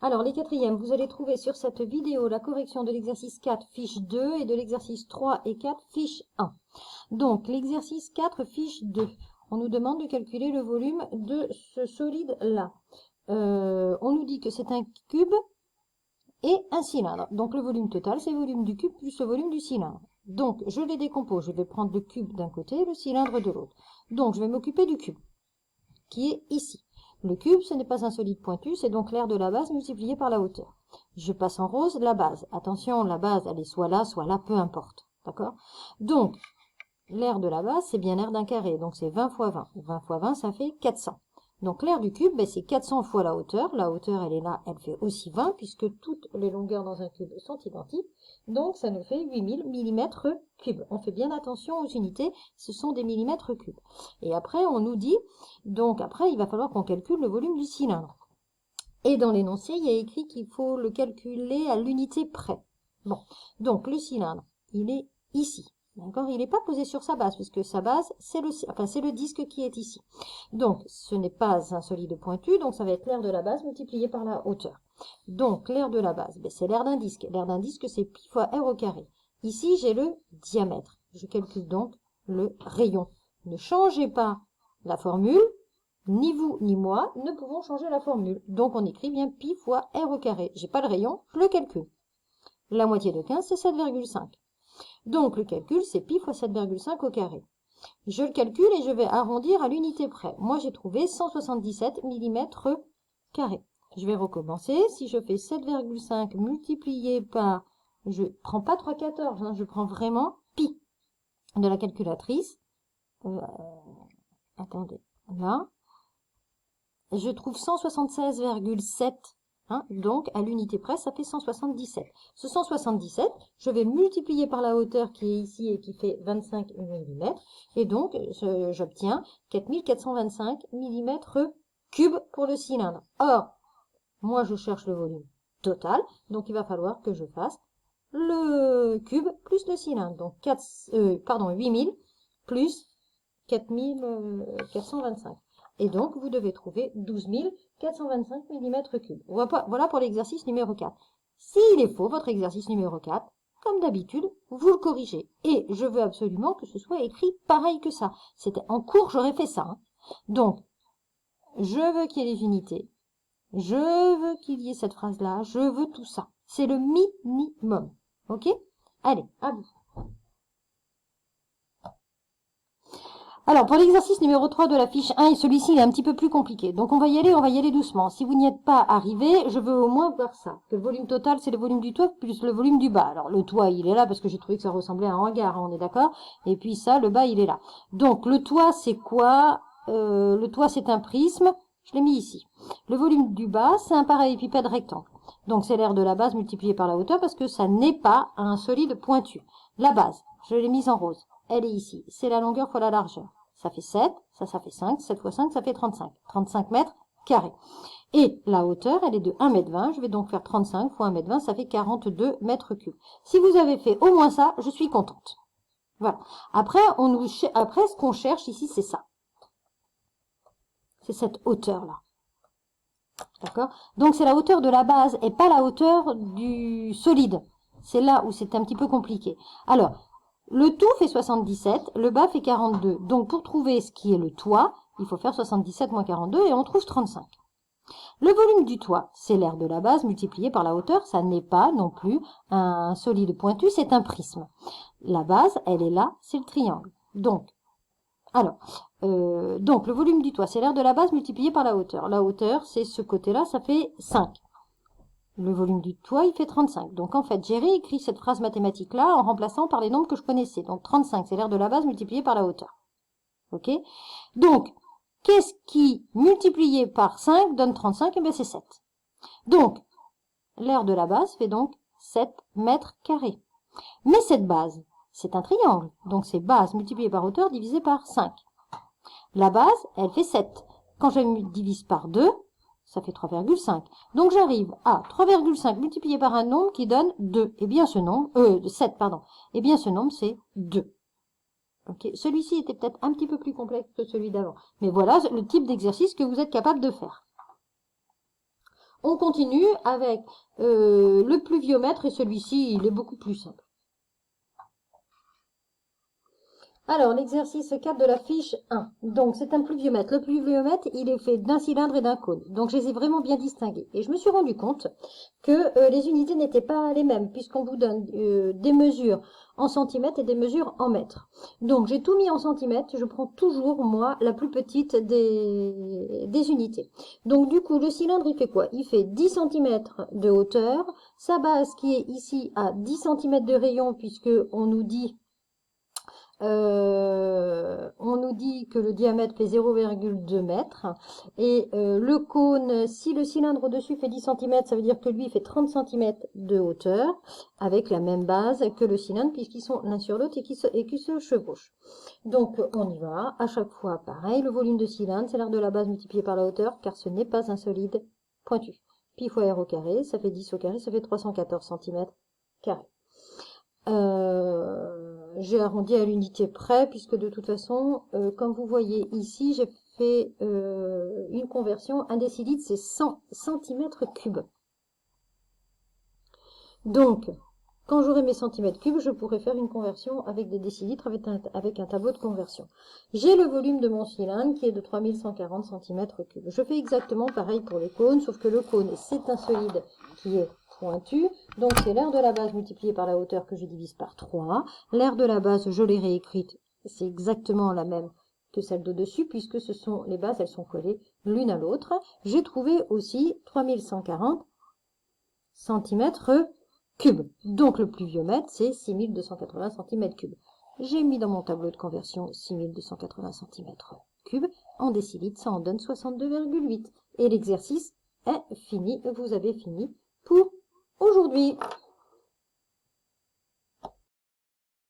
Alors, les quatrièmes, vous allez trouver sur cette vidéo la correction de l'exercice 4, fiche 2 et de l'exercice 3 et 4, fiche 1. Donc, l'exercice 4, fiche 2. On nous demande de calculer le volume de ce solide-là. On nous dit que c'est un cube et un cylindre. Donc, le volume total, c'est le volume du cube plus le volume du cylindre. Donc, je les décompose. Je vais prendre le cube d'un côté et le cylindre de l'autre. Donc, je vais m'occuper du cube, qui est ici. Le cube, ce n'est pas un solide pointu, c'est donc l'aire de la base multiplié par la hauteur. Je passe en rose la base. Attention, la base, elle est soit là, peu importe. D'accord? Donc, l'aire de la base, c'est bien l'aire d'un carré. Donc, c'est 20 fois 20. 20 fois 20, ça fait 400. Donc, l'aire du cube, ben, c'est 400 fois la hauteur. La hauteur, elle est là, elle fait aussi 20, puisque toutes les longueurs dans un cube sont identiques. Donc, ça nous fait 8000 mm3. On fait bien attention aux unités, ce sont des millimètres cubes. Et après, on nous dit, donc après, il va falloir qu'on calcule le volume du cylindre. Et dans l'énoncé, il y a écrit qu'il faut le calculer à l'unité près. Bon, donc le cylindre, il est ici. D'accord? Il n'est pas posé sur sa base, puisque sa base, c'est le disque qui est ici. Donc, ce n'est pas un solide pointu, donc ça va être l'aire de la base multiplié par la hauteur. Donc, l'aire de la base, ben, c'est l'aire d'un disque. L'aire d'un disque, c'est pi fois r au carré. Ici, j'ai le diamètre. Je calcule donc le rayon. Ne changez pas la formule. Ni vous ni moi ne pouvons changer la formule. Donc, on écrit bien pi fois r au carré. J'ai pas le rayon, je le calcule. La moitié de 15, c'est 7,5. Donc, le calcul, c'est pi fois 7,5 au carré. Je le calcule et je vais arrondir à l'unité près. Moi, j'ai trouvé 177 mm². Je vais recommencer. Si je fais 7,5 multiplié par... Je ne prends pas 3,14, hein, je prends vraiment pi de la calculatrice. Attendez, là. Je trouve 176,7. Hein, donc, à l'unité près, ça fait 177. Ce 177, je vais multiplier par la hauteur qui est ici et qui fait 25 mm. Et donc, j'obtiens 4425 mm3 pour le cylindre. Or, moi, je cherche le volume total. Donc, il va falloir que je fasse le cube plus le cylindre. Donc, 8000 plus 4425. Et donc, vous devez trouver 12 425 mm3. Voilà pour l'exercice numéro 4. S'il est faux, votre exercice numéro 4, comme d'habitude, vous le corrigez. Et je veux absolument que ce soit écrit pareil que ça. C'était en cours, j'aurais fait ça. Hein. Donc, je veux qu'il y ait les unités. Je veux qu'il y ait cette phrase-là. Je veux tout ça. C'est le minimum. Ok? Allez, à vous. Alors, pour l'exercice numéro 3 de la fiche 1, et celui-ci est un petit peu plus compliqué. Donc, on va y aller doucement. Si vous n'y êtes pas arrivé, je veux au moins voir ça. Que le volume total, c'est le volume du toit plus le volume du bas. Alors, le toit, il est là parce que j'ai trouvé que ça ressemblait à un hangar, hein, on est d'accord? Et puis ça, le bas, il est là. Donc, le toit, c'est quoi? Le toit, c'est un prisme. Je l'ai mis ici. Le volume du bas, c'est un parallélépipède rectangle. Donc, c'est l'aire de la base multipliée par la hauteur parce que ça n'est pas un solide pointu. La base, je l'ai mise en rose. Elle est ici. C'est la longueur fois la largeur. Ça fait 7, ça fait 5, 7 fois 5, ça fait 35. 35 mètres carrés. Et la hauteur, elle est de 1,20 m. Je vais donc faire 35 fois 1,20 m, ça fait 42 mètres cubes. Si vous avez fait au moins ça, je suis contente. Voilà. Après, ce qu'on cherche ici, c'est ça. C'est cette hauteur-là. D'accord? Donc, c'est la hauteur de la base et pas la hauteur du solide. C'est là où c'est un petit peu compliqué. Alors, le tout fait 77, le bas fait 42. Donc, pour trouver ce qui est le toit, il faut faire 77 moins 42 et on trouve 35. Le volume du toit, c'est l'aire de la base multiplié par la hauteur. Ça n'est pas non plus un solide pointu, c'est un prisme. La base, elle est là, c'est le triangle. Donc, le volume du toit, c'est l'aire de la base multiplié par la hauteur. La hauteur, c'est ce côté-là, ça fait 5. Le volume du toit, il fait 35. Donc, en fait, j'ai réécrit cette phrase mathématique-là en remplaçant par les nombres que je connaissais. Donc, 35, c'est l'aire de la base multiplié par la hauteur. OK? Donc, qu'est-ce qui, multiplié par 5, donne 35? Eh bien, c'est 7. Donc, l'aire de la base fait donc 7 mètres carrés. Mais cette base, c'est un triangle. Donc, c'est base multipliée par hauteur divisé par 5. La base, elle fait 7. Quand je divise par 2, ça fait 3,5. Donc, j'arrive à 3,5 multiplié par un nombre qui donne 2. Eh bien, ce nombre, 7, pardon. Eh bien, ce nombre, c'est 2. Okay. Celui-ci était peut-être un petit peu plus complexe que celui d'avant. Mais voilà le type d'exercice que vous êtes capable de faire. On continue avec le pluviomètre et celui-ci, il est beaucoup plus simple. Alors, l'exercice 4 de la fiche 1. Donc, c'est un pluviomètre. Le pluviomètre, il est fait d'un cylindre et d'un cône. Donc, je les ai vraiment bien distingués. Et je me suis rendu compte que les unités n'étaient pas les mêmes, puisqu'on vous donne des mesures en centimètres et des mesures en mètres. Donc, j'ai tout mis en centimètres. Je prends toujours, moi, la plus petite des unités. Donc, du coup, le cylindre, il fait quoi? Il fait 10 cm de hauteur. Sa base, qui est ici, à 10 cm de rayon, puisque on nous dit que le diamètre fait 0,2 mètres. Et le cône, si le cylindre au-dessus fait 10 cm, ça veut dire que lui fait 30 cm de hauteur, avec la même base que le cylindre, puisqu'ils sont l'un sur l'autre et qui se chevauchent. Donc, on y va. À chaque fois, pareil, le volume de cylindre, c'est l'aire de la base multiplié par la hauteur, car ce n'est pas un solide pointu. Pi fois r au carré, ça fait 10 au carré, ça fait 314 cm carré. J'ai arrondi à l'unité près, puisque de toute façon, comme vous voyez ici, j'ai fait une conversion. Un décilitre, c'est 100 cm3. Donc, quand j'aurai mes centimètres cubes, je pourrai faire une conversion avec des décilitres, avec un tableau de conversion. J'ai le volume de mon cylindre qui est de 3140 cm3. Je fais exactement pareil pour le cône, sauf que le cône, c'est un solide qui est pointu, donc c'est l'aire de la base multipliée par la hauteur que je divise par 3. L'aire de la base, je l'ai réécrite, c'est exactement la même que celle d'au-dessus, puisque ce sont les bases, elles sont collées l'une à l'autre. J'ai trouvé aussi 3140 cm3. Donc le pluviomètre, c'est 6280 cm3. J'ai mis dans mon tableau de conversion 6280 cm3. En décilitres, ça en donne 62,8. Et l'exercice est fini. Vous avez fini pour aujourd'hui.